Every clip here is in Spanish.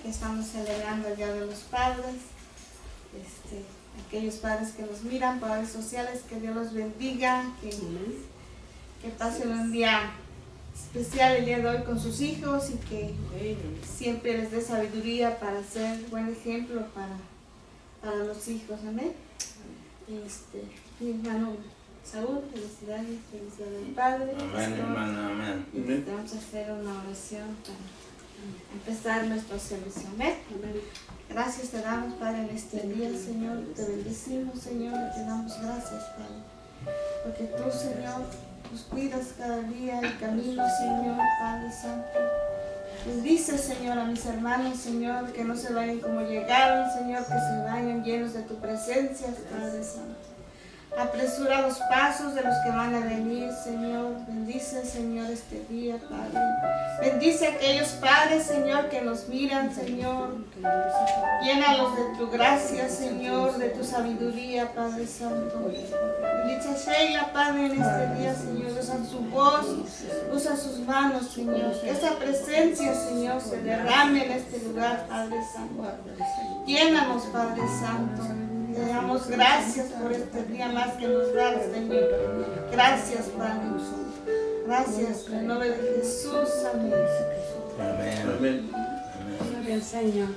que estamos celebrando el Día de los Padres. Aquellos padres que nos miran por redes sociales, que Dios los bendiga, que pasen un día especial el día de hoy con sus hijos y que siempre les dé sabiduría para ser buen ejemplo para los hijos. Amén. Mi hermano Saúl, felicidades, felicidades del Padre. Amén, hermano, amén. Vamos a hacer una oración para empezar nuestro servicio. Amén. Gracias te damos, Padre, en este día, Señor. Te bendecimos, Señor, y te damos gracias, Padre. Porque tú, Señor, nos cuidas cada día el camino, Señor, Padre Santo. Bendice, Señor, a mis hermanos, Señor, que no se vayan como llegaron, Señor, que se vayan llenos de tu presencia, Padre Santo. Apresura los pasos de los que van a venir, Señor. Bendice, Señor, este día, Padre. Bendice a aquellos padres, Señor, que nos miran, Señor. Llénalos de tu gracia, Señor, de tu sabiduría, Padre Santo. Bendice a Sheila, Padre, en este día, Señor. Usa su voz, usa sus manos, Señor. Que esa presencia, Señor, se derrame en este lugar, Padre Santo. Llénanos, Padre Santo. Te damos gracias por este día más que nos das, Señor. Gracias, Padre. Gracias, en el nombre de Jesús. Amén. Amén. Gloria al Señor.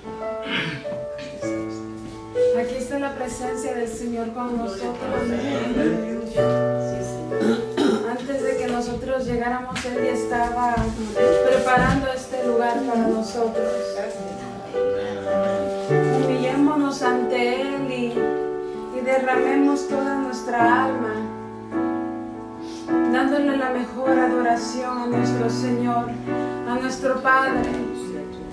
Aquí está la presencia del Señor con nosotros. Antes de que nosotros llegáramos, Él ya estaba preparando este lugar para nosotros. Humillémonos ante Él y derramemos toda nuestra alma, dándole la mejor adoración a nuestro Señor, a nuestro Padre,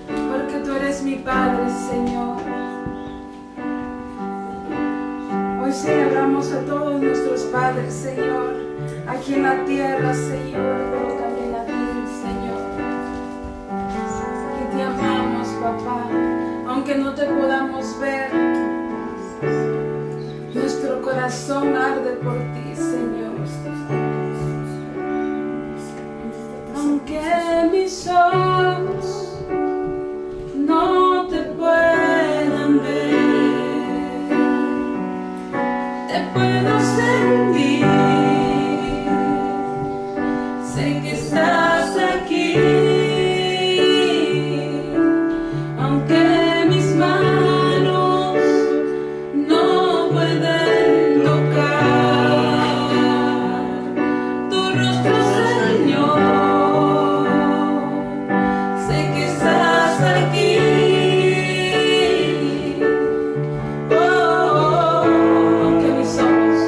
porque tú eres mi Padre, Señor. Hoy celebramos a todos nuestros padres, Señor, aquí en la tierra, Señor, pero también aquí, Señor. Y te amamos, papá, aunque no te podamos ver. Nuestro corazón arde por ti, Señor. Aunque mis ojos no te puedan ver, te puedo sentir. Sé que estás aquí. Aunque mis manos no pueden tocar tu rostro, Señor, sé que estás aquí. Oh, aunque mis ojos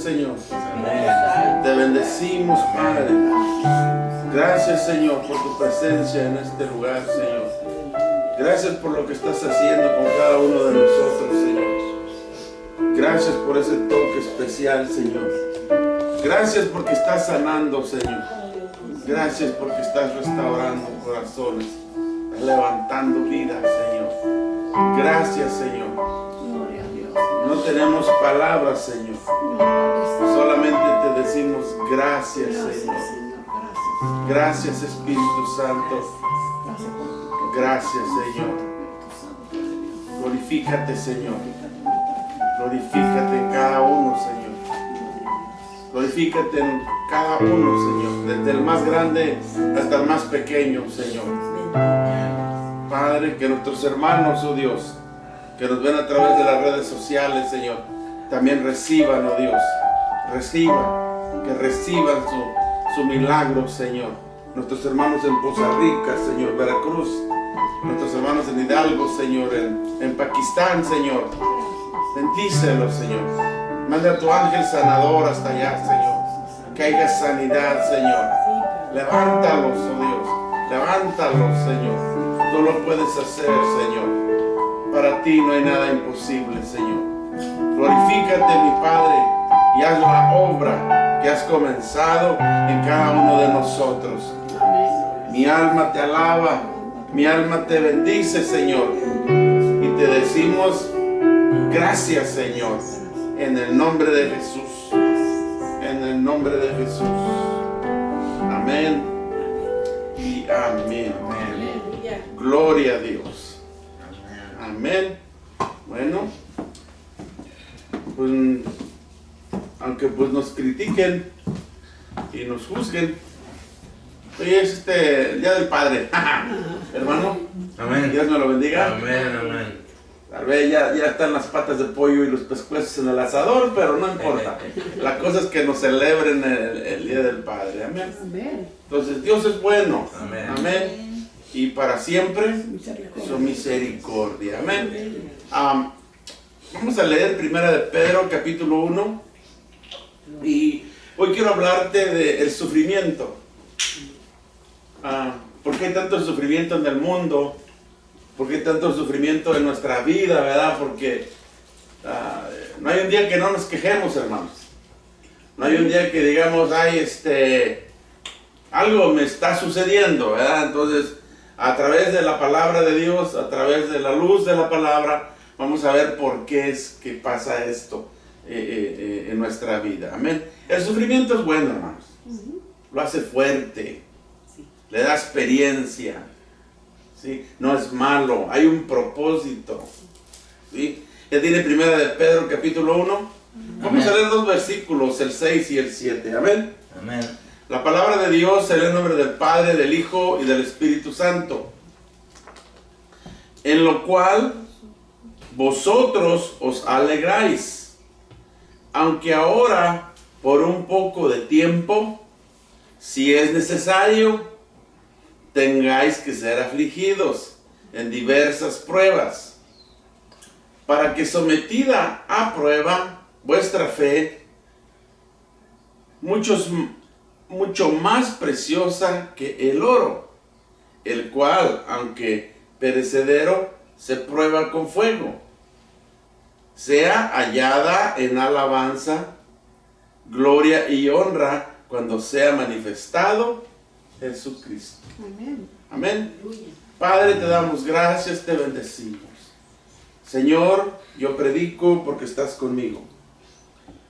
Señor. Te bendecimos, Padre. Gracias, Señor, por tu presencia en este lugar, Señor. Gracias por lo que estás haciendo con cada uno de nosotros, Señor. Gracias por ese toque especial, Señor. Gracias porque estás sanando, Señor. Gracias porque estás restaurando corazones, levantando vidas, Señor. Gracias, Señor. No tenemos palabras, Señor. Solamente te decimos gracias, Señor. Gracias, Espíritu Santo. Gracias, Señor. Glorifícate, Señor. Glorifícate en cada uno, Señor. Glorifícate en cada uno, Señor. Desde el más grande hasta el más pequeño, Señor. Padre, que nuestros hermanos, oh Dios, que nos ven a través de las redes sociales, Señor, también reciban, oh Dios, que reciban su milagro, Señor. Nuestros hermanos en Poza Rica, Señor, Veracruz, nuestros hermanos en Hidalgo, Señor, en Pakistán, Señor, bendícelos, Señor. Manda a tu ángel sanador hasta allá, Señor, que haya sanidad, Señor. Levántalos, oh Dios, levántalos, Señor. Tú lo puedes hacer, Señor. Para ti no hay nada imposible, Señor. Glorifícate, mi Padre, y haz la obra que has comenzado en cada uno de nosotros. Mi alma te alaba, mi alma te bendice, Señor. Y te decimos gracias, Señor, en el nombre de Jesús. En el nombre de Jesús. Amén y amén. Gloria a Dios. Amén. Bueno, pues aunque pues nos critiquen y nos juzguen, hoy es el Día del Padre. Hermano, Amén. Dios me lo bendiga. Amén, amén. Tal vez ya están las patas de pollo y los pescuezos en el asador, pero no importa. La cosa es que nos celebren el Día del Padre. Amén. Entonces Dios es bueno. Amén. Amén. Y para siempre su misericordia. Amén. Vamos a leer Primera de Pedro, capítulo 1. Y hoy quiero hablarte del sufrimiento. ¿Por qué hay tanto sufrimiento en el mundo? ¿Por qué hay tanto sufrimiento en nuestra vida, verdad? Porque no hay un día que no nos quejemos, hermanos. No hay un día que digamos, ay, algo me está sucediendo, ¿verdad? Entonces, a través de la palabra de Dios, a través de la luz de la palabra, vamos a ver por qué es que pasa esto en nuestra vida. Amén. El sufrimiento es bueno, hermanos. Lo hace fuerte. Le da experiencia. ¿Sí? No es malo. Hay un propósito. ¿Sí? Ya tiene Primera de Pedro, capítulo 1. Vamos a leer dos versículos, el 6 y el 7. Amén. Amén. La palabra de Dios se lee en nombre del Padre, del Hijo y del Espíritu Santo. En lo cual vosotros os alegráis, aunque ahora por un poco de tiempo, si es necesario, tengáis que ser afligidos en diversas pruebas, para que sometida a prueba vuestra fe, mucho más preciosa que el oro, el cual, aunque perecedero, se prueba con fuego, sea hallada en alabanza, gloria y honra cuando sea manifestado Jesucristo. Amén. Amén. Padre, te damos gracias, te bendecimos. Señor, yo predico porque estás conmigo.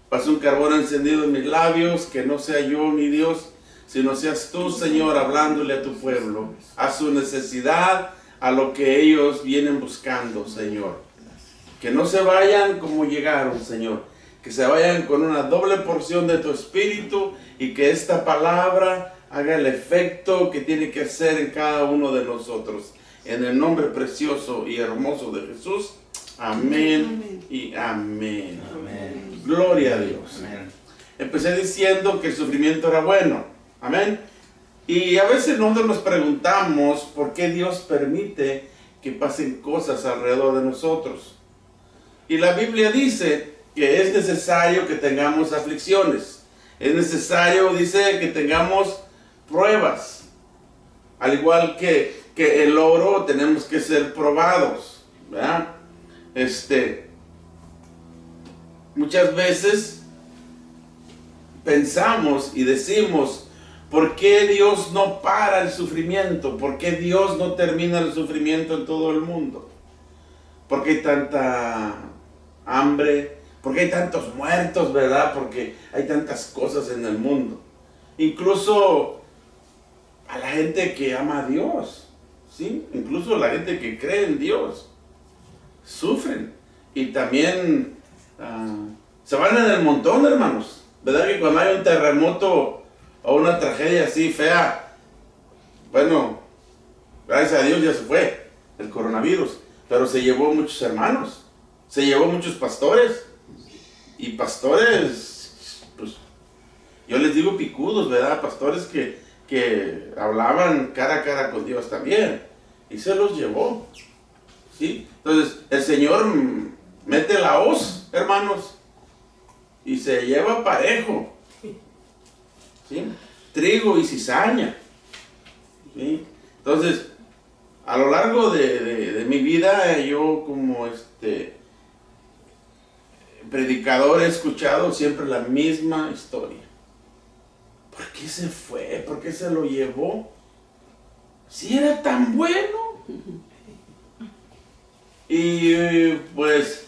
Pasa un carbón encendido en mis labios, que no sea yo ni Dios, sino seas tú, Señor, hablándole a tu pueblo, a su necesidad, a lo que ellos vienen buscando, Señor. Que no se vayan como llegaron, Señor. Que se vayan con una doble porción de tu espíritu y que esta palabra haga el efecto que tiene que hacer en cada uno de nosotros. En el nombre precioso y hermoso de Jesús. Amén y amén. Amén. Gloria a Dios. Amén. Empecé diciendo que el sufrimiento era bueno. Amén. Y a veces nosotros nos preguntamos por qué Dios permite que pasen cosas alrededor de nosotros. Y la Biblia dice que es necesario que tengamos aflicciones. Es necesario, dice, que tengamos pruebas. Al igual que el oro, tenemos que ser probados, ¿verdad? Muchas veces pensamos y decimos, ¿por qué Dios no para el sufrimiento? ¿Por qué Dios no termina el sufrimiento en todo el mundo? ¿Por qué hay tanta hambre? ¿Por qué hay tantos muertos, verdad? Porque hay tantas cosas en el mundo. Incluso a la gente que ama a Dios, ¿sí? Incluso la gente que cree en Dios, sufren. Y también se van en el montón, hermanos. ¿Verdad que cuando hay un terremoto o una tragedia así fea, bueno, gracias a Dios ya se fue el coronavirus, pero se llevó muchos hermanos, se llevó muchos pastores, y pastores, pues, yo les digo picudos, ¿verdad? Pastores que hablaban cara a cara con Dios también, y se los llevó, ¿sí? Entonces, el Señor mete la hoz, hermanos, y se lleva parejo, ¿sí? Trigo y cizaña, ¿sí? Entonces, a lo largo de mi vida, yo como predicador he escuchado siempre la misma historia. ¿Por qué se fue? ¿Por qué se lo llevó? Si era tan bueno. Y pues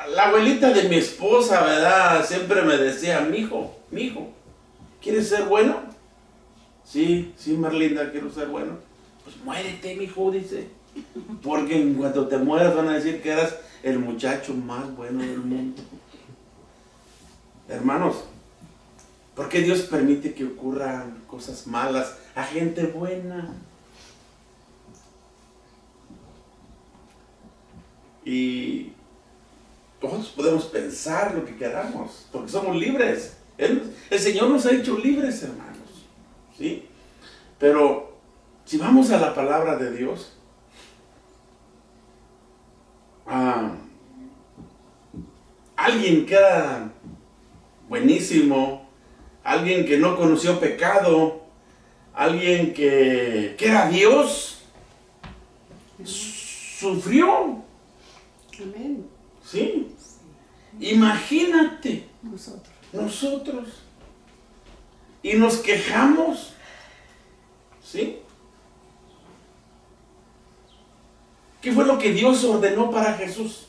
la abuelita de mi esposa, ¿verdad? Siempre me decía, mijo, ¿quieres ser bueno? Sí, Marlinda, quiero ser bueno. Pues muérete, mijo, dice. Porque en cuanto te mueras van a decir que eras el muchacho más bueno del mundo. Hermanos, ¿por qué Dios permite que ocurran cosas malas a gente buena? Y todos podemos pensar lo que queramos, porque somos libres. El Señor nos ha hecho libres, hermanos, ¿sí? Pero si vamos a la palabra de Dios, alguien que era buenísimo, alguien que no conoció pecado, alguien que era Dios, sufrió. Amén. ¿Sí? Imagínate nosotros. Y nos quejamos. ¿Sí? ¿Qué fue lo que Dios ordenó para Jesús?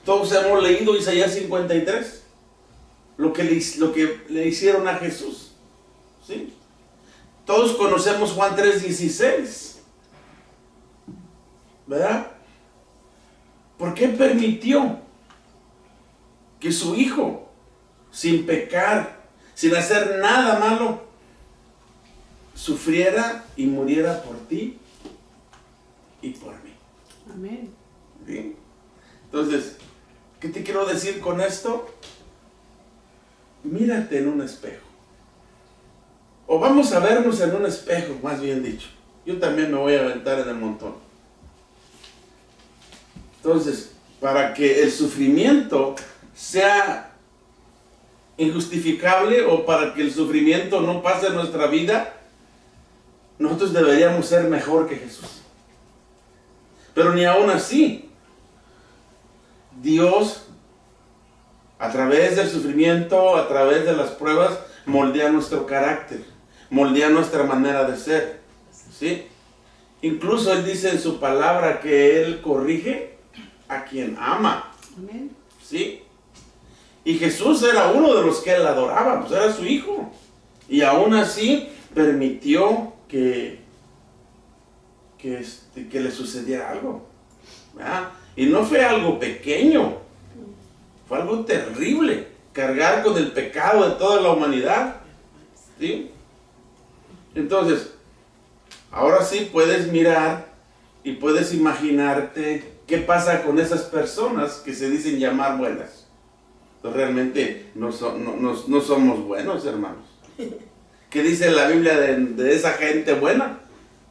Todos hemos leído Isaías 53. Lo que le hicieron a Jesús. ¿Sí? Todos conocemos Juan 3:16. ¿Verdad? ¿Por qué permitió que su hijo, sin pecar, sin hacer nada malo, sufriera y muriera por ti y por mí? Amén. ¿Sí? Entonces, ¿qué te quiero decir con esto? Mírate en un espejo. O vamos a vernos en un espejo, más bien dicho. Yo también me voy a aventar en el montón. Entonces, para que el sufrimiento sea injustificable o para que el sufrimiento no pase en nuestra vida, nosotros deberíamos ser mejor que Jesús. Pero ni aún así, Dios, a través del sufrimiento, a través de las pruebas, moldea nuestro carácter, moldea nuestra manera de ser, ¿sí? Incluso Él dice en su palabra que Él corrige a quien ama. Amén. ¿Sí? Y Jesús era uno de los que Él adoraba, pues era su hijo. Y aún así permitió que le sucediera algo, ¿verdad? Y no fue algo pequeño, fue algo terrible, cargar con el pecado de toda la humanidad, ¿sí? Entonces, ahora sí puedes mirar y puedes imaginarte qué pasa con esas personas que se dicen llamar buenas. Entonces, realmente no somos buenos, hermanos. ¿Qué dice la Biblia de esa gente buena?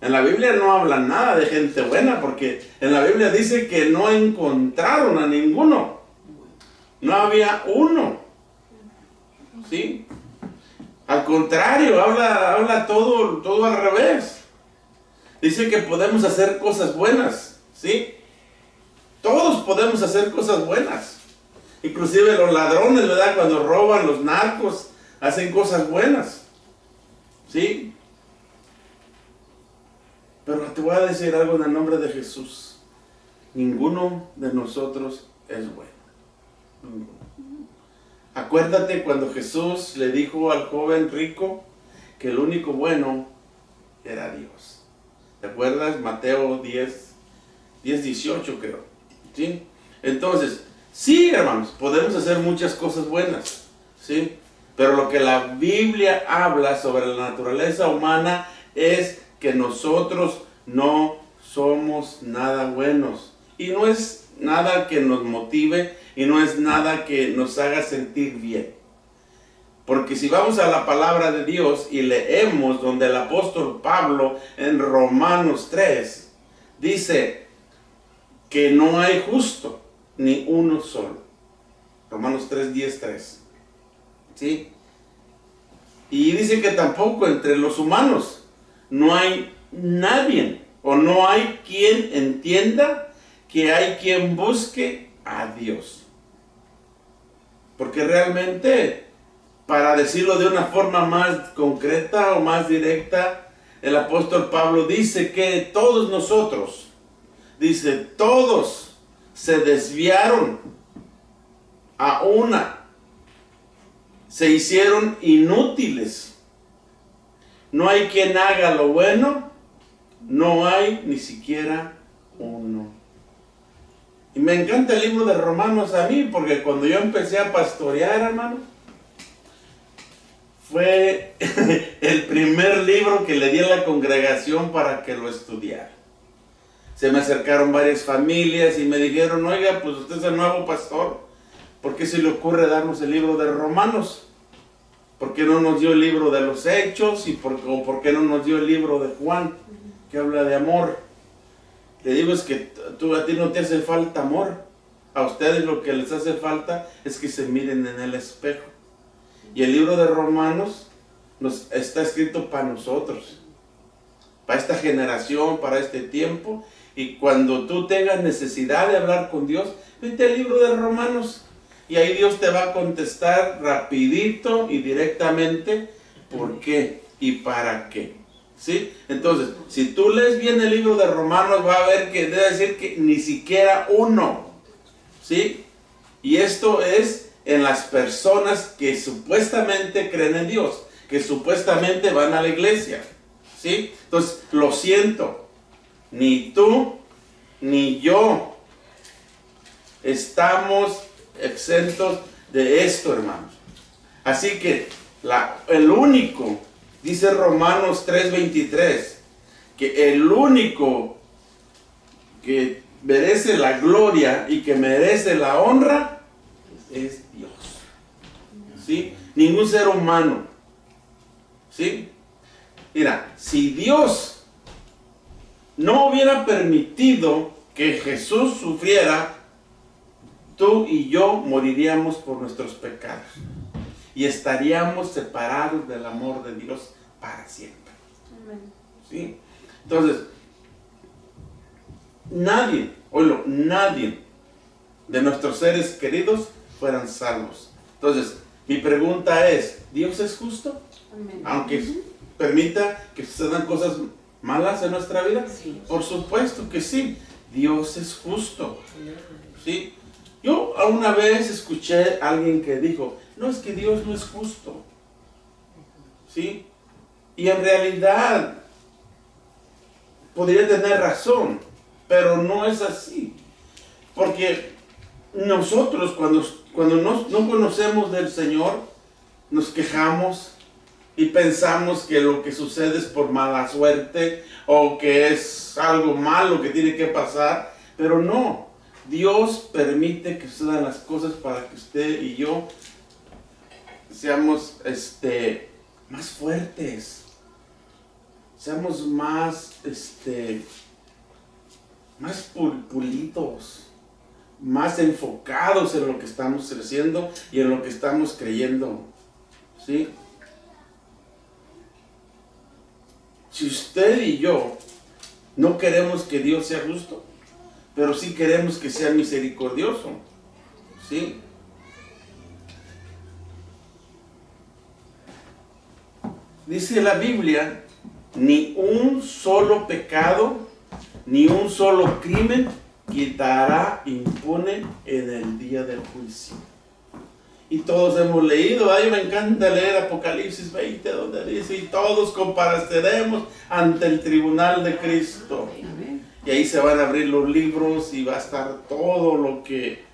En la Biblia no habla nada de gente buena, porque en la Biblia dice que no encontraron a ninguno. No había uno. ¿Sí? Al contrario, habla todo al revés. Dice que podemos hacer cosas buenas. ¿Sí? Todos podemos hacer cosas buenas. Inclusive los ladrones, ¿verdad? Cuando roban, los narcos, hacen cosas buenas. ¿Sí? Pero te voy a decir algo en el nombre de Jesús. Ninguno de nosotros es bueno. Ninguno. Acuérdate cuando Jesús le dijo al joven rico que el único bueno era Dios. ¿Te acuerdas? Mateo 10:18 creo. ¿Sí? Entonces, sí, hermanos, podemos hacer muchas cosas buenas. ¿Sí? Pero lo que la Biblia habla sobre la naturaleza humana es que nosotros no somos nada buenos. Y no es nada que nos motive y no es nada que nos haga sentir bien. Porque si vamos a la palabra de Dios y leemos donde el apóstol Pablo en Romanos 3 dice que no hay justo ni uno solo. Romanos 3:10-3. ¿Sí? Y dice que tampoco entre los humanos no hay nadie o no hay quien entienda, que hay quien busque a Dios. Porque realmente, para decirlo de una forma más concreta o más directa, el apóstol Pablo dice que todos nosotros, dice, todos se desviaron a una, se hicieron inútiles. No hay quien haga lo bueno, no hay ni siquiera uno. Y me encanta el libro de Romanos a mí, porque cuando yo empecé a pastorear, hermano, fue el primer libro que le di a la congregación para que lo estudiara. Se me acercaron varias familias y me dijeron, oiga, pues usted es el nuevo pastor, ¿por qué se le ocurre darnos el libro de Romanos? ¿Por qué no nos dio el libro de los Hechos? ¿O por qué no nos dio el libro de Juan, que habla de amor? Le digo, es que a ti no te hace falta amor. A ustedes lo que les hace falta es que se miren en el espejo. Y el libro de Romanos está escrito para nosotros, para esta generación, para este tiempo. Y cuando tú tengas necesidad de hablar con Dios, vete al libro de Romanos. Y ahí Dios te va a contestar rapidito y directamente por qué y para qué. ¿Sí? Entonces, si tú lees bien el libro de Romanos, va a ver que debe decir que ni siquiera uno. ¿Sí? Y esto es en las personas que supuestamente creen en Dios, que supuestamente van a la iglesia. ¿Sí? Entonces, lo siento, ni tú ni yo estamos exentos de esto, hermanos. Así que el único, dice Romanos 3:23, que el único que merece la gloria y que merece la honra es Dios. ¿Sí? Ningún ser humano. ¿Sí? Mira, si Dios no hubiera permitido que Jesús sufriera, tú y yo moriríamos por nuestros pecados y estaríamos separados del amor de Dios para siempre. ¿Sí? Entonces, nadie de nuestros seres queridos fueran salvos. Entonces, mi pregunta es, ¿Dios es justo? Amén. Aunque permita que sucedan cosas malas en nuestra vida. Sí. Por supuesto que sí, Dios es justo. ¿Sí? Yo una vez escuché a alguien que dijo, no, es que Dios no es justo. ¿Sí? Y en realidad podría tener razón, pero no es así. Porque nosotros cuando no conocemos del Señor, nos quejamos y pensamos que lo que sucede es por mala suerte o que es algo malo que tiene que pasar, pero no. Dios permite que sucedan las cosas para que usted y yo seamos más fuertes. seamos más, más pulidos, más enfocados en lo que estamos haciendo y en lo que estamos creyendo, ¿sí? Si usted y yo no queremos que Dios sea justo, pero sí queremos que sea misericordioso, ¿sí? Dice la Biblia, ni un solo pecado, ni un solo crimen quitará impune en el día del juicio. Y todos hemos leído, a mí me encanta leer Apocalipsis 20, donde dice, y todos compareceremos ante el tribunal de Cristo. Y ahí se van a abrir los libros y va a estar todo lo que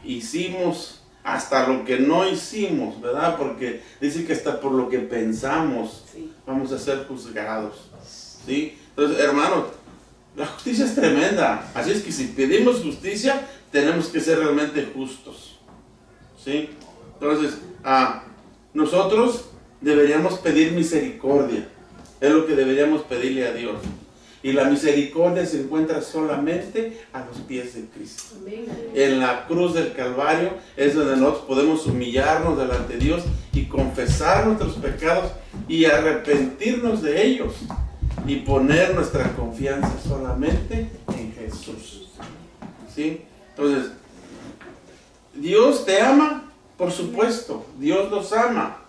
hicimos, hasta lo que no hicimos, ¿verdad? Porque dice que hasta por lo que pensamos vamos a ser juzgados, ¿sí? Entonces, hermanos, la justicia es tremenda. Así es que si pedimos justicia, tenemos que ser realmente justos, ¿sí? Entonces, nosotros deberíamos pedir misericordia. Es lo que deberíamos pedirle a Dios. Y la misericordia se encuentra solamente a los pies de Cristo. En la cruz del Calvario es donde nosotros podemos humillarnos delante de Dios y confesar nuestros pecados y arrepentirnos de ellos y poner nuestra confianza solamente en Jesús, ¿sí? Entonces, ¿Dios te ama? Por supuesto, Dios nos ama,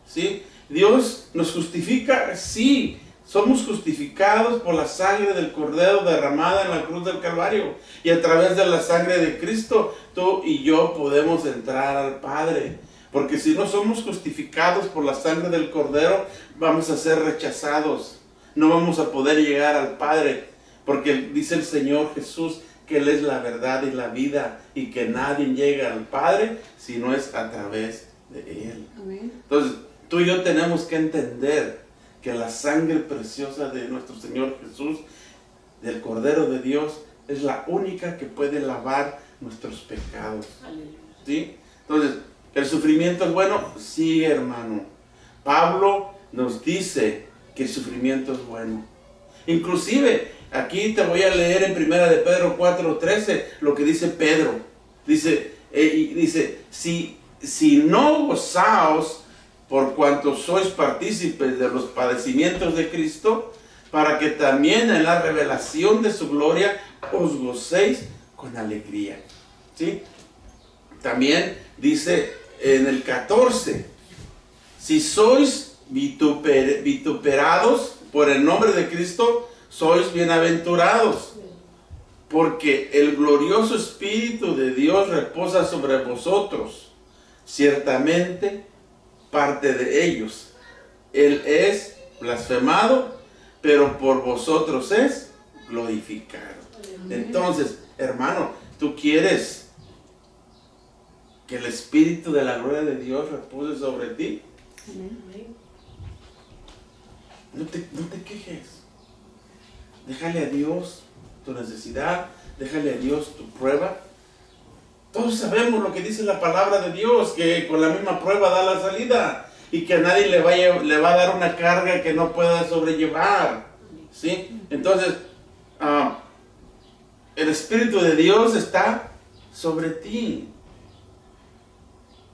¿sí? ¿Dios nos justifica? Sí. Somos justificados por la sangre del Cordero derramada en la cruz del Calvario. Y a través de la sangre de Cristo, tú y yo podemos entrar al Padre. Porque si no somos justificados por la sangre del Cordero, vamos a ser rechazados. No vamos a poder llegar al Padre. Porque dice el Señor Jesús que Él es la verdad y la vida. Y que nadie llega al Padre si no es a través de Él. Amén. Entonces, tú y yo tenemos que entender que la sangre preciosa de nuestro Señor Jesús, del Cordero de Dios, es la única que puede lavar nuestros pecados, ¿sí? Entonces, ¿el sufrimiento es bueno? Sí, hermano. Pablo nos dice que el sufrimiento es bueno. Inclusive, aquí te voy a leer en 1 de Pedro 4:13 lo que dice Pedro. Dice, si no gozaos por cuanto sois partícipes de los padecimientos de Cristo, para que también en la revelación de su gloria os gocéis con alegría, ¿sí? También dice en el 14, si sois vituperados por el nombre de Cristo, sois bienaventurados, porque el glorioso Espíritu de Dios reposa sobre vosotros. Ciertamente, parte de ellos, Él es blasfemado, pero por vosotros es glorificado. Entonces, hermano, ¿tú quieres que el Espíritu de la gloria de Dios repose sobre ti? No te quejes. Déjale a Dios tu necesidad, déjale a Dios tu prueba. Todos sabemos lo que dice la palabra de Dios, que con la misma prueba da la salida y que a nadie le va a dar una carga que no pueda sobrellevar, ¿sí? Entonces, el Espíritu de Dios está sobre ti.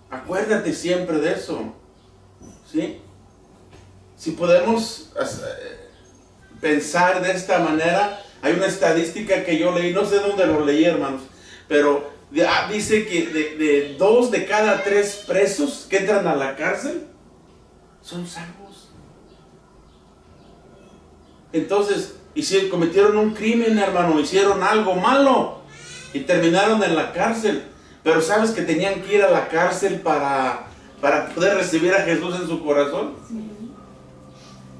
Acuérdate siempre de eso, ¿sí? Si podemos pensar de esta manera, hay una estadística que yo leí, no sé dónde lo leí, hermanos, pero dice que de 2 de cada 3 presos que entran a la cárcel son salvos. Entonces, cometieron un crimen, hermano, hicieron algo malo y terminaron en la cárcel. Pero ¿sabes que tenían que ir a la cárcel para poder recibir a Jesús en su corazón?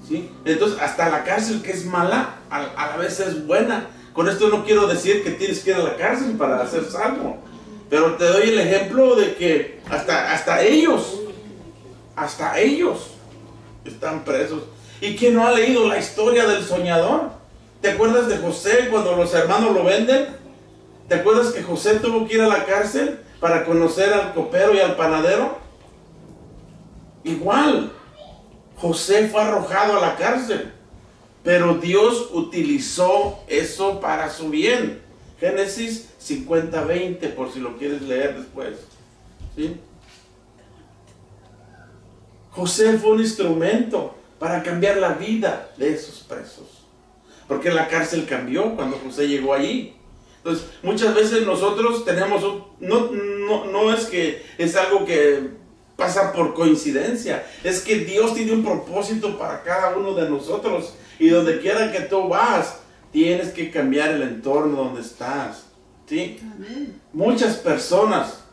¿Sí? Entonces, hasta la cárcel, que es mala, a la vez es buena. Con esto no quiero decir que tienes que ir a la cárcel para ser salvo, pero te doy el ejemplo de que hasta ellos están presos. ¿Y quién no ha leído la historia del soñador? ¿Te acuerdas de José cuando los hermanos lo venden? ¿Te acuerdas que José tuvo que ir a la cárcel para conocer al copero y al panadero? Igual, José fue arrojado a la cárcel. Pero Dios utilizó eso para su bien. Génesis 50:20, por si lo quieres leer después. ¿Sí? José fue un instrumento para cambiar la vida de esos presos. Porque la cárcel cambió cuando José llegó allí. Entonces, muchas veces nosotros tenemos no es que es algo que pasa por coincidencia. Es que Dios tiene un propósito para cada uno de nosotros. Y donde quiera que tú vas, tienes que cambiar el entorno donde estás. ¿Sí? Muchas personas,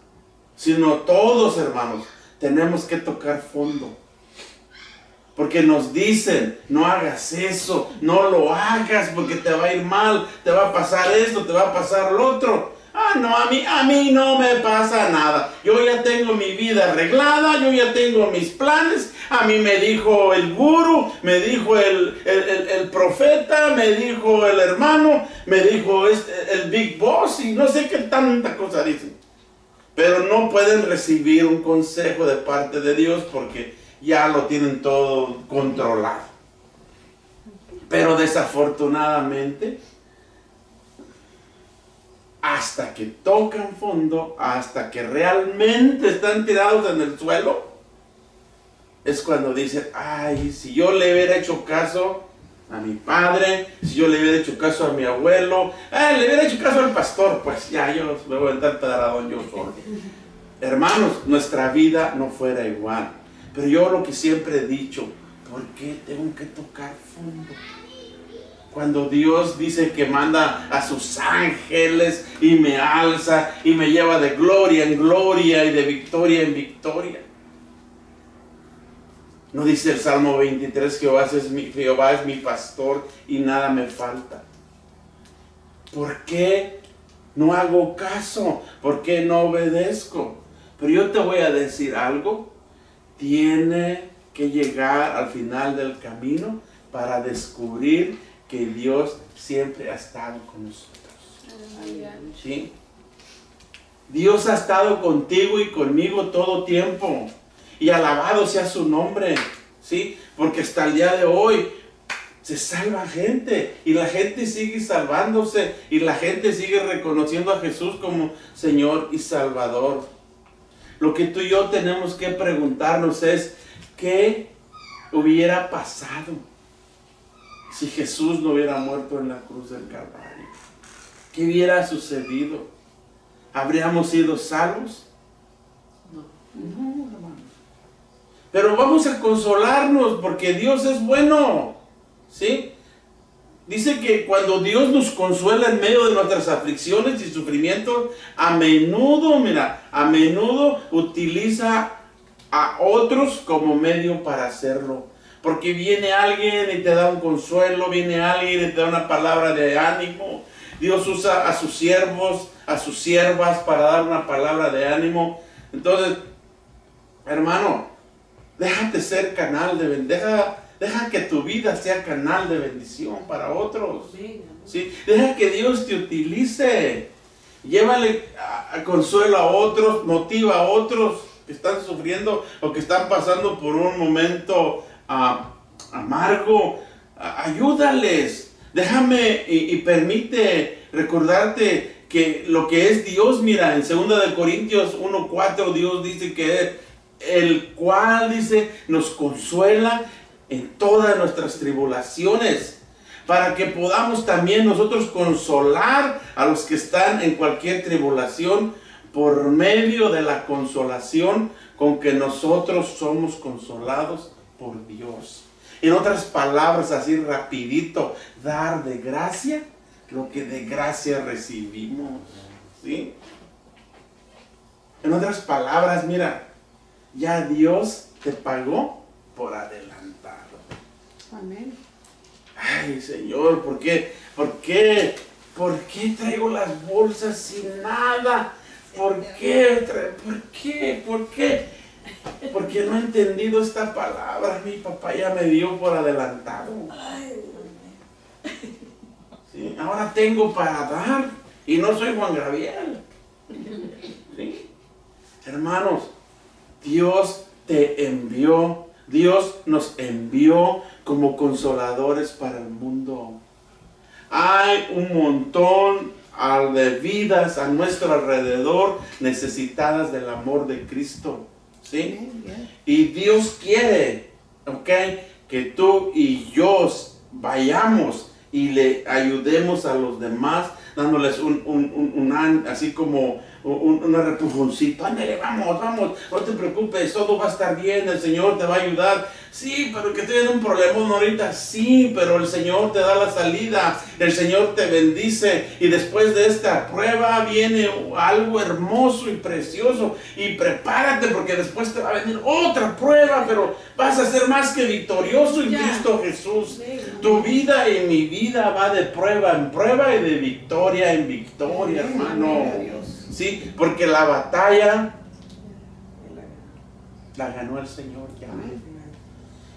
sino todos, hermanos, tenemos que tocar fondo. Porque nos dicen, no hagas eso, no lo hagas porque te va a ir mal, te va a pasar esto, te va a pasar lo otro. Ah, no, a mí no me pasa nada. Yo ya tengo mi vida arreglada, yo ya tengo mis planes. A mí me dijo el gurú, me dijo el profeta, me dijo el hermano, me dijo el Big Boss y no sé qué tanta cosa dicen. Pero no pueden recibir un consejo de parte de Dios porque ya lo tienen todo controlado. Pero desafortunadamente, hasta que tocan fondo, hasta que realmente están tirados en el suelo, es cuando dicen, ay, si yo le hubiera hecho caso a mi padre, si yo le hubiera hecho caso a mi abuelo, le hubiera hecho caso al pastor, pues ya yo me voy a entrar pedradón yo solo. Hermanos, nuestra vida no fuera igual. Pero yo lo que siempre he dicho, ¿por qué tengo que tocar fondo? Cuando Dios dice que manda a sus ángeles y me alza y me lleva de gloria en gloria y de victoria en victoria. ¿No dice el Salmo 23, Jehová es mi pastor y nada me falta? ¿Por qué no hago caso? ¿Por qué no obedezco? Pero yo te voy a decir algo. Tiene que llegar al final del camino para descubrir que Dios siempre ha estado con nosotros. ¿Sí? Dios ha estado contigo y conmigo todo tiempo. Y alabado sea su nombre. ¿Sí? Porque hasta el día de hoy se salva gente. Y la gente sigue salvándose. Y la gente sigue reconociendo a Jesús como Señor y Salvador. Lo que tú y yo tenemos que preguntarnos es, ¿qué hubiera pasado si Jesús no hubiera muerto en la cruz del Calvario? ¿Qué hubiera sucedido? ¿Habríamos sido salvos? No, hermanos. Pero vamos a consolarnos porque Dios es bueno. ¿Sí? Dice que cuando Dios nos consuela en medio de nuestras aflicciones y sufrimientos, a menudo utiliza a otros como medio para hacerlo. Porque viene alguien y te da un consuelo, viene alguien y te da una palabra de ánimo. Dios usa a sus siervos, a sus siervas para dar una palabra de ánimo. Entonces, hermano, déjate ser canal de bendición. Deja que tu vida sea canal de bendición para otros. ¿Sí? Deja que Dios te utilice. Llévale a consuelo a otros, motiva a otros que están sufriendo o que están pasando por un momento amargo. Ayúdales. Déjame y permite recordarte que lo que es Dios, mira, en 2 Corintios 1:4 Dios dice que el cual dice nos consuela en todas nuestras tribulaciones, para que podamos también nosotros consolar a los que están en cualquier tribulación por medio de la consolación con que nosotros somos consolados por Dios. En otras palabras, así rapidito, dar de gracia lo que de gracia recibimos. ¿Sí? En otras palabras, mira, ya Dios te pagó por adelantado. Amén. Ay, Señor, ¿por qué traigo las bolsas sin nada? ¿Por qué? Porque no he entendido esta palabra. Mi papá ya me dio por adelantado. ¿Sí? Ahora tengo para dar y no soy Juan Gabriel. ¿Sí? Hermanos, Dios te envió Dios nos envió como consoladores para el mundo. Hay un montón de vidas a nuestro alrededor necesitadas del amor de Cristo, ¿sí? Y Dios quiere, ¿ok?, que tú y yo vayamos y le ayudemos a los demás, dándoles así como un repujoncito. Ándale, vamos, no te preocupes, todo va a estar bien, el Señor te va a ayudar. Sí, pero que estoy en un problemón ahorita. Sí, pero el Señor te da la salida, el Señor te bendice, y después de esta prueba viene algo hermoso y precioso, y prepárate porque después te va a venir otra prueba, pero vas a ser más que victorioso en Cristo Jesús. Tu vida y mi vida va de prueba en prueba y de victoria en victoria, hermano. Sí, porque la batalla la ganó el Señor ya.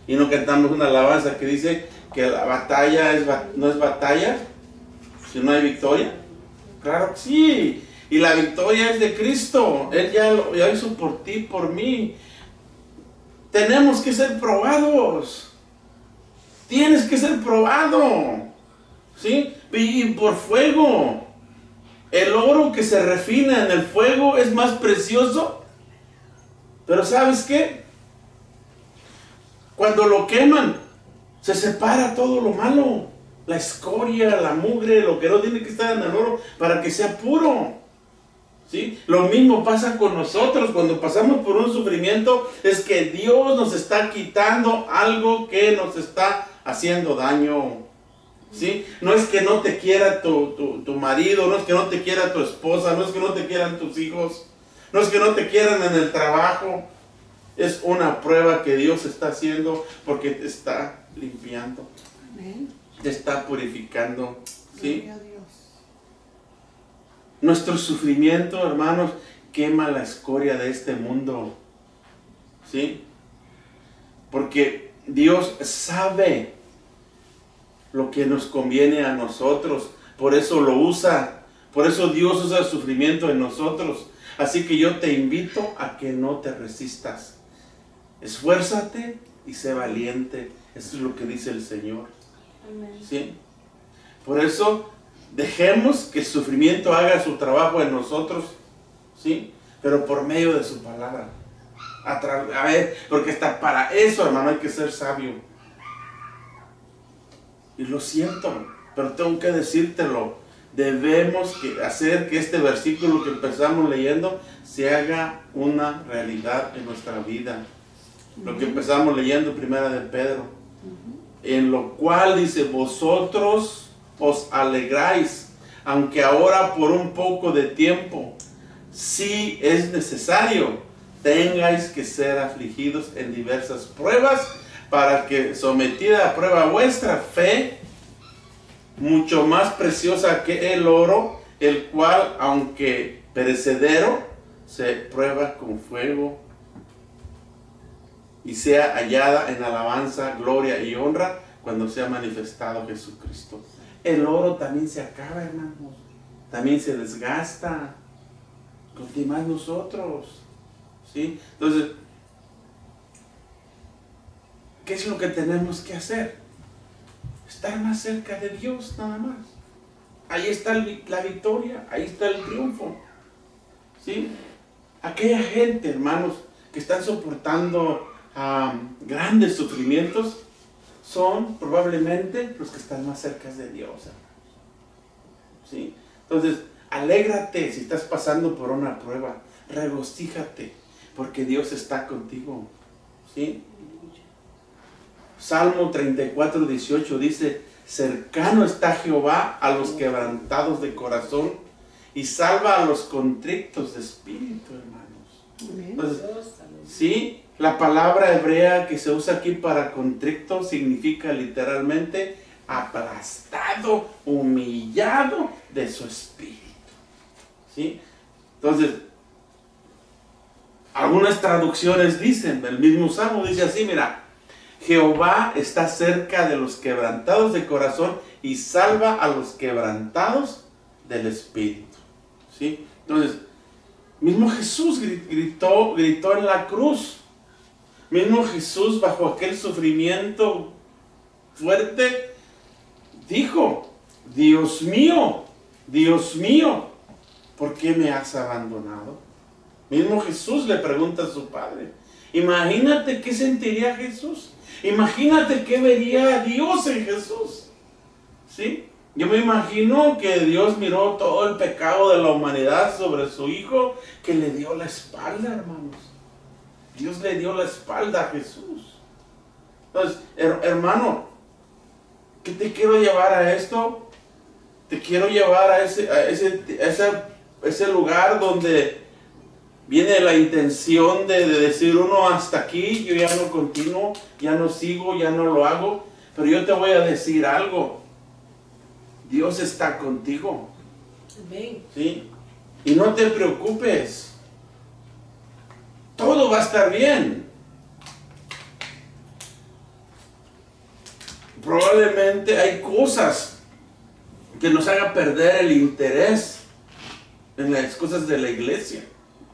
Y no cantamos una alabanza que dice que la batalla no es batalla si no hay victoria. Claro que sí. Y la victoria es de Cristo. Él ya lo hizo por ti, por mí. Tenemos que ser probados. Tienes que ser probado. ¿Sí? Y por fuego. El oro que se refina en el fuego es más precioso. Pero ¿sabes qué? Cuando lo queman, se separa todo lo malo. La escoria, la mugre, lo que no tiene que estar en el oro para que sea puro. ¿Sí? Lo mismo pasa con nosotros cuando pasamos por un sufrimiento. Es que Dios nos está quitando algo que nos está haciendo daño. ¿Sí? No es que no te quiera tu marido, no es que no te quiera tu esposa, no es que no te quieran tus hijos, no es que no te quieran en el trabajo. Es una prueba que Dios está haciendo porque te está limpiando. Amén. Te está purificando. ¿Sí? Nuestro sufrimiento, hermanos, quema la escoria de este mundo. ¿Sí? Porque Dios sabe lo que nos conviene a nosotros. Por eso lo usa. Por eso Dios usa el sufrimiento en nosotros. Así que yo te invito a que no te resistas. Esfuérzate y sé valiente. Eso es lo que dice el Señor. Amén. ¿Sí? Por eso dejemos que el sufrimiento haga su trabajo en nosotros. ¿Sí? Pero por medio de su palabra. A ver, porque hasta para eso, hermano, hay que ser sabio. Y lo siento, pero tengo que decírtelo. Debemos hacer que este versículo que empezamos leyendo se haga una realidad en nuestra vida. Lo que empezamos leyendo, primera de Pedro. En lo cual dice, vosotros os alegráis, aunque ahora por un poco de tiempo, si es necesario, tengáis que ser afligidos en diversas pruebas, para que sometida a prueba vuestra fe, mucho más preciosa que el oro, el cual, aunque perecedero, se prueba con fuego, y sea hallada en alabanza, gloria y honra cuando sea manifestado Jesucristo. El oro también se acaba, hermanos. También se desgasta. Con que más nosotros. ¿Sí? Entonces, ¿qué es lo que tenemos que hacer? Estar más cerca de Dios, nada más. Ahí está la victoria, ahí está el triunfo. ¿Sí? Aquella gente, hermanos, que están soportando grandes sufrimientos, son probablemente los que están más cerca de Dios. ¿Sí? Entonces, alégrate si estás pasando por una prueba. Regocíjate, porque Dios está contigo. ¿Sí? Salmo 34, 18 dice, cercano está Jehová a los quebrantados de corazón y salva a los contritos de espíritu, hermanos. Entonces, ¿sí? La palabra hebrea que se usa aquí para contrito significa literalmente aplastado, humillado de su espíritu. ¿Sí? Entonces, algunas traducciones dicen, el mismo Salmo dice así, mira, Jehová está cerca de los quebrantados de corazón y salva a los quebrantados del espíritu. ¿Sí? Entonces, mismo Jesús gritó en la cruz. Mismo Jesús, bajo aquel sufrimiento fuerte, dijo: Dios mío, ¿por qué me has abandonado? Mismo Jesús le pregunta a su Padre. Imagínate qué sentiría Jesús. Imagínate qué vería Dios en Jesús. ¿Sí? Yo me imagino que Dios miró todo el pecado de la humanidad sobre su Hijo, que le dio la espalda, hermanos. Dios le dio la espalda a Jesús. Entonces, hermano, ¿qué te quiero llevar a esto? Te quiero llevar a ese lugar donde viene la intención de decir uno: hasta aquí, yo ya no continúo, ya no sigo, ya no lo hago. Pero yo te voy a decir algo: Dios está contigo. Amén. ¿Sí? Y no te preocupes, todo va a estar bien. Probablemente hay cosas que nos hagan perder el interés en las cosas de la iglesia,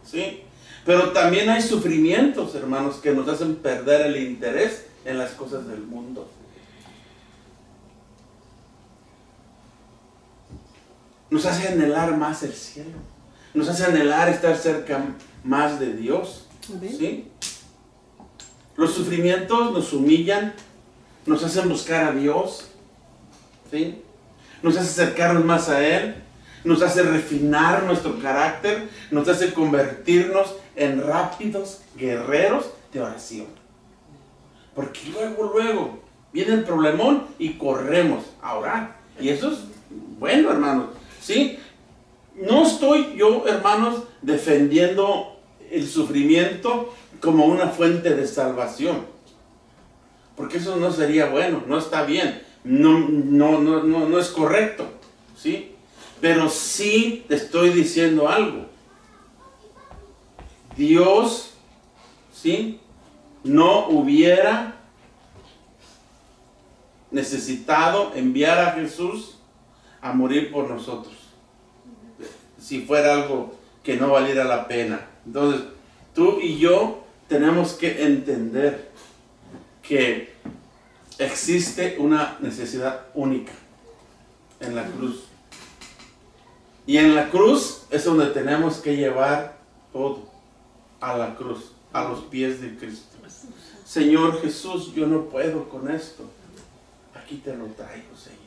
¿sí? Pero también hay sufrimientos, hermanos, que nos hacen perder el interés en las cosas del mundo. Nos hace anhelar más el cielo, nos hace anhelar estar cerca más de Dios, ¿sí? Los sufrimientos nos humillan, nos hacen buscar a Dios, ¿sí? Nos hace acercarnos más a Él, nos hace refinar nuestro carácter, nos hace convertirnos en rápidos guerreros de oración. Porque luego viene el problemón y corremos a orar. Y eso es bueno, hermanos, ¿sí? No estoy yo, hermanos, defendiendo el sufrimiento como una fuente de salvación. Porque eso no sería bueno, no está bien, no es correcto, ¿sí? Pero sí te estoy diciendo algo. Dios, ¿sí?, no hubiera necesitado enviar a Jesús a morir por nosotros si fuera algo que no valiera la pena. Entonces, tú y yo tenemos que entender que existe una necesidad única en la cruz. Y en la cruz es donde tenemos que llevar todo a la cruz, a los pies de Cristo. Señor Jesús, yo no puedo con esto. Aquí te lo traigo, Señor.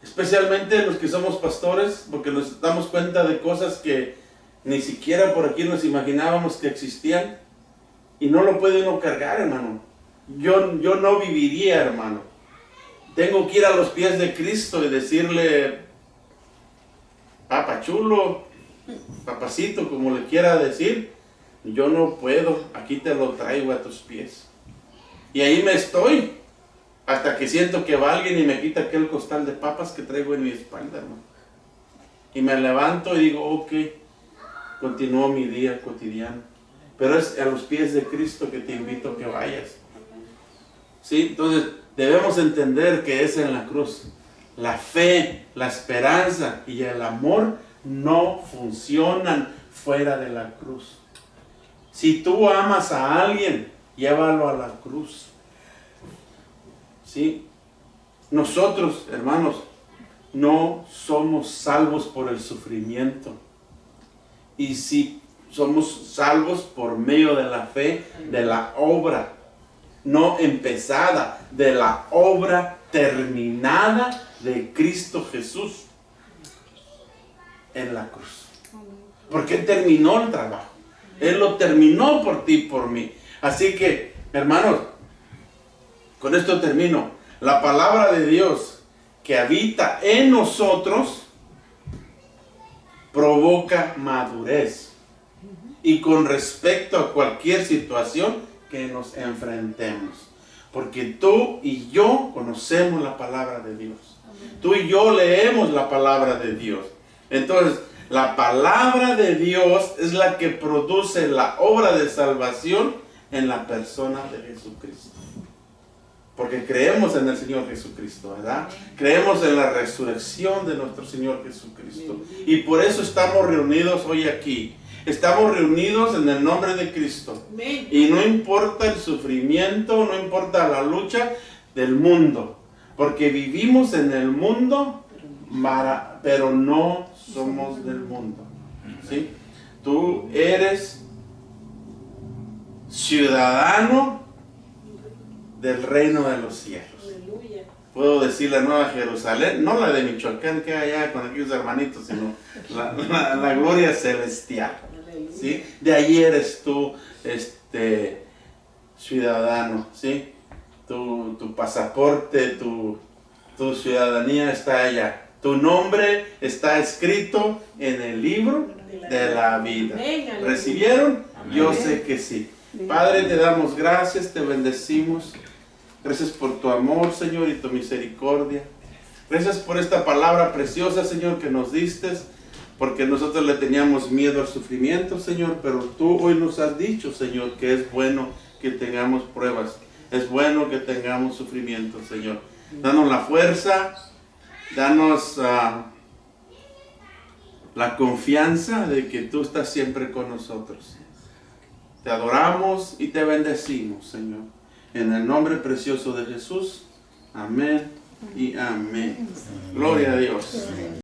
Especialmente los que somos pastores, porque nos damos cuenta de cosas que ni siquiera por aquí nos imaginábamos que existían. Y no lo puede uno cargar, hermano. Yo no viviría, hermano. Tengo que ir a los pies de Cristo y decirle: Papa chulo, papacito, como le quiera decir, yo no puedo, aquí te lo traigo a tus pies. Y ahí me estoy, hasta que siento que va alguien y me quita aquel costal de papas que traigo en mi espalda, hermano. Y me levanto y digo: ok, continúo mi día cotidiano. Pero es a los pies de Cristo que te invito a que vayas. ¿Sí? Entonces, debemos entender que es en la cruz. La fe, la esperanza y el amor no funcionan fuera de la cruz. Si tú amas a alguien, llévalo a la cruz. ¿Sí? Nosotros, hermanos, no somos salvos por el sufrimiento. Y si somos salvos por medio de la fe, de la obra no empezada, de la obra terminada de Cristo Jesús en la cruz. Porque Él terminó el trabajo. Él lo terminó por ti y por mí. Así que, hermanos, con esto termino. La palabra de Dios que habita en nosotros provoca madurez. Y con respecto a cualquier situación que nos enfrentemos. Porque tú y yo conocemos la palabra de Dios. Tú y yo leemos la palabra de Dios. Entonces, la palabra de Dios es la que produce la obra de salvación en la persona de Jesucristo. Porque creemos en el Señor Jesucristo, ¿verdad? Creemos en la resurrección de nuestro Señor Jesucristo. Y por eso estamos reunidos hoy aquí. Estamos reunidos en el nombre de Cristo. Y no importa el sufrimiento, no importa la lucha del mundo. Porque vivimos en el mundo, pero no somos del mundo. ¿Sí? Tú eres ciudadano del reino de los cielos. Puedo decir la Nueva Jerusalén, no la de Michoacán que hay allá con aquellos hermanitos, sino la gloria celestial. ¿Sí? De ahí eres tú ciudadano. ¿Sí? Tu pasaporte, tu ciudadanía está allá. Tu nombre está escrito en el libro de la vida. ¿Recibieron? Yo sé que sí. Padre, te damos gracias, te bendecimos. Gracias por tu amor, Señor, y tu misericordia. Gracias por esta palabra preciosa, Señor, que nos diste, porque nosotros le teníamos miedo al sufrimiento, Señor, pero tú hoy nos has dicho, Señor, que es bueno que tengamos pruebas. Es bueno que tengamos sufrimiento, Señor. Danos la fuerza, danos la confianza de que tú estás siempre con nosotros. Te adoramos y te bendecimos, Señor. En el nombre precioso de Jesús. Amén y amén. Gloria a Dios.